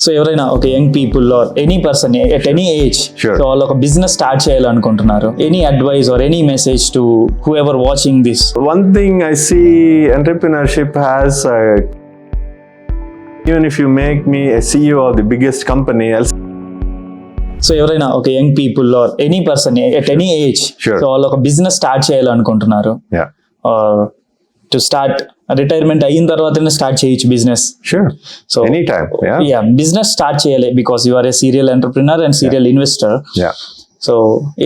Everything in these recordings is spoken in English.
So ఎవరైనా ఒక young people or any person at any age Sure. So వాళ్ళు ఒక బిజినెస్ స్టార్ట్ చేయాలనుకుంటున్నారు, any advice or any message to whoever watching this? One thing I see, entrepreneurship has, even if you make me a CEO of the biggest company, I'll so ఎవరైనా ఒక young people or any person at any age Sure. So వాళ్ళు ఒక business start చేయాలనుకుంటున్నారు, yeah, to start retirement అయిన తర్వాతనే start చేయొచ్చు business. sure, so anytime, yeah, business start చేయాలి because you are a serial entrepreneur and serial investor. yeah. So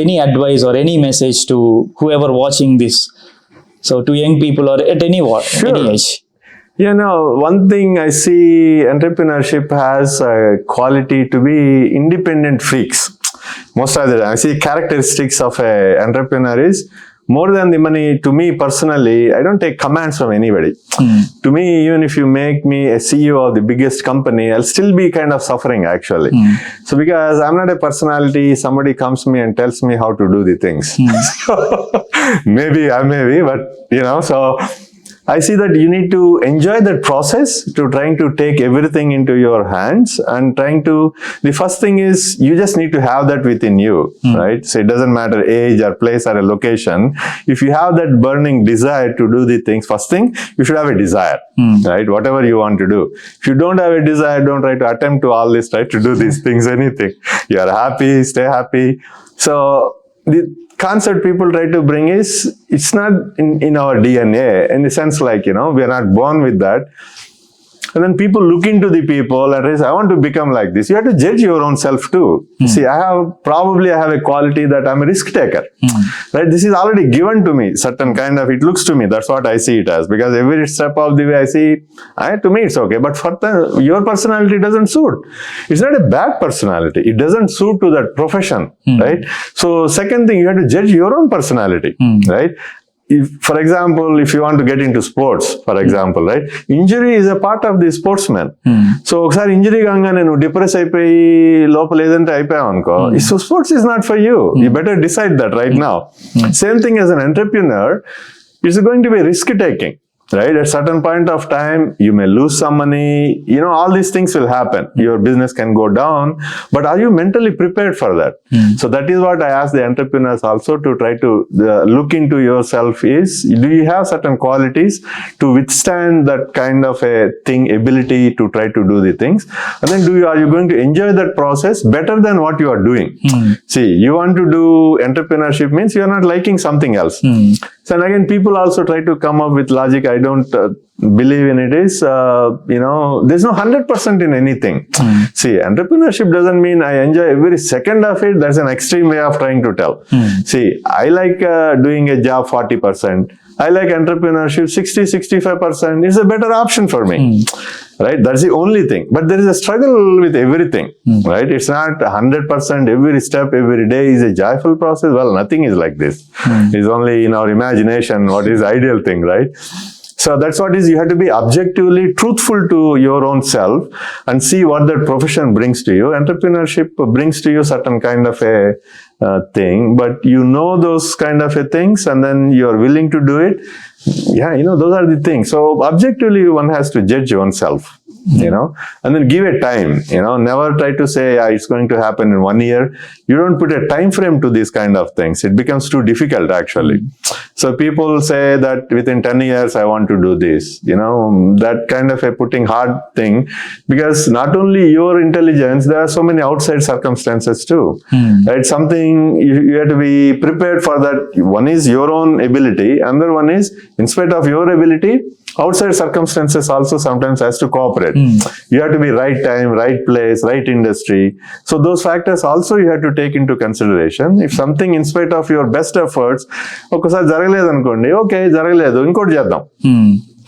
any advice or any message to whoever watching this, so to young people or at any Sure. Age? You know, one thing I see, entrepreneurship has a quality to be independent freaks. Most of the time, I see characteristics of a entrepreneur is more than the money. To me personally, I don't take commands from anybody. To me, even if you make me a CEO of the biggest company, I'll still be kind of suffering actually. So because I'm not a personality, somebody comes to me and tells me how to do the things. So, maybe I may be, but you know, so I see that you need to enjoy that process to trying to take everything into your hands and trying to, the first thing is you just need to have that within you, right? So it doesn't matter age or place or a location. If you have that burning desire to do the things, first thing, you should have a desire, right? Whatever you want to do. If you don't have a desire, don't try to attempt to all this, try to do these things, anything. You are happy, stay happy. So the concept people try to bring is, it's not in our DNA, in the sense like, you know, we are not born with that. And then people look into the people and say, I want to become like this. You have to judge your own self too. See, I have a quality that I'm a risk taker, right? This is already given to me, certain kind of, it looks to me, that's what I see it as, because every step of the way I see, to me it's okay, but for your personality doesn't suit. It's not a bad personality. It doesn't suit to that profession, right? So second thing, you have to judge your own personality, right? If, for example, if you want to get into sports, for example, right, injury is a part of the sportsman. So ఒకసారి injury కాగానే నువ్వు depress అయిపోయి లోపల ఏదంటే అయిపోయావు అనుకో, so sports is not for you. You better decide that right now. Same thing as an entrepreneur, it's going to be risk taking, right? At certain point of time, you may lose some money, you know, all these things will happen. Your business can go down, but are you mentally prepared for that? So that is what I ask the entrepreneurs also to try to look into yourself is, do you have certain qualities to withstand that kind of a thing, ability to try to do the things? And then are you going to enjoy that process better than what you are doing? See, you want to do entrepreneurship means you are not liking something else. So and again, people also try to come up with logic. I don't believe in it is, you know, there's no 100% in anything. See, entrepreneurship doesn't mean I enjoy every second of it. That's an extreme way of trying to tell. See, I like doing a job 40%. I like entrepreneurship 60-65%. It's a better option for me. Right? That's the only thing. But there is a struggle with everything, right? It's not 100%, every step, every day is a joyful process. Well, nothing is like this. It's only in our imagination what is the ideal thing, right? So that's what is, you have to be objectively truthful to your own self and see what that profession brings to you. Entrepreneurship brings to you certain kind of a thing, but you know those kind of a things and then you're willing to do it. Yeah, you know, those are the things. So objectively one has to judge oneself, you know, and then give a time, you know, never try to say it's going to happen in 1 year. You don't put a time frame to these kind of things. It becomes too difficult actually. So people say that within 10 years I want to do this, you know, that kind of a putting hard thing, because not only your intelligence, there are so many outside circumstances too, right? Something you have to be prepared for that. One is your own ability, another one is in spite of your ability, outside circumstances also sometimes has to cooperate. You have to be right time, right place, right industry. So those factors also you have to take into consideration. If something in spite of your best efforts, ఒకసారి జరగలేదు అనుకోండి, okay జరగలేదు ఇంకోటి చేద్దాం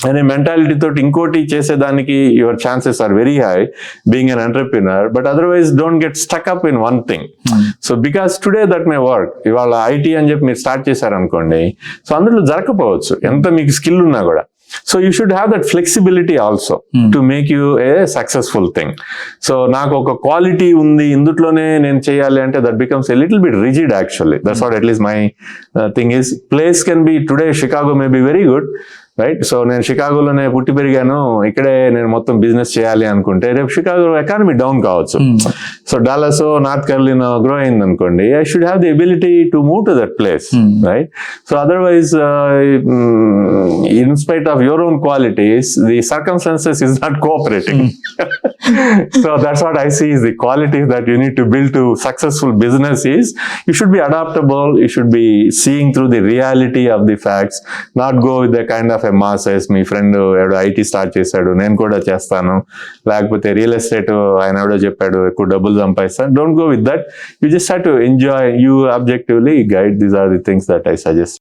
అనే mentality తోటి ఇంకోటి చేసేదానికి your chances are very high being an entrepreneur. But otherwise don't get stuck up in one thing. So because today that may work, ఇవాళ ఐటీ అని చెప్పి మీరు స్టార్ట్ చేశారనుకోండి, సో అందులో జరగకపోవచ్చు ఎంత మీకు స్కిల్ ఉన్నా కూడా. So you should have that flexibility also to make you a successful thing. So నాకు ఒక క్వాలిటీ ఉంది ఇందుట్లోనే నేను చేయాలి అంటే that becomes a little bit rigid actually. That's what at least my thing is. Place can be, today Chicago may be very good, right. So నేను షికాగోలోనే పుట్టి పెరిగాను, ఇక్కడే నేను మొత్తం బిజినెస్ చేయాలి అనుకుంటే రేపు షికాగో ఎకానమీ డౌన్ కావచ్చు. So Dallas, north Carolina grow అయింది అనుకోండి, I should have the ability to move to that place, right. So otherwise in spite of your own qualities the circumstances is not cooperating. So that's what I see is the qualities that you need to build to successful business is you should be adaptable, you should be seeing through the reality of the facts, not go with the kind of a masses. Me friend ఎవడో IT start చేశాడు నేను కూడా చేస్తాను, లేకపోతే real estate ఆయన ఎవడో చెప్పాడు ఎక్కువ డబ్బులు సంపాదిస్తాను. Don't go with that. You just have to enjoy, you objectively guide. These are the things that I suggest.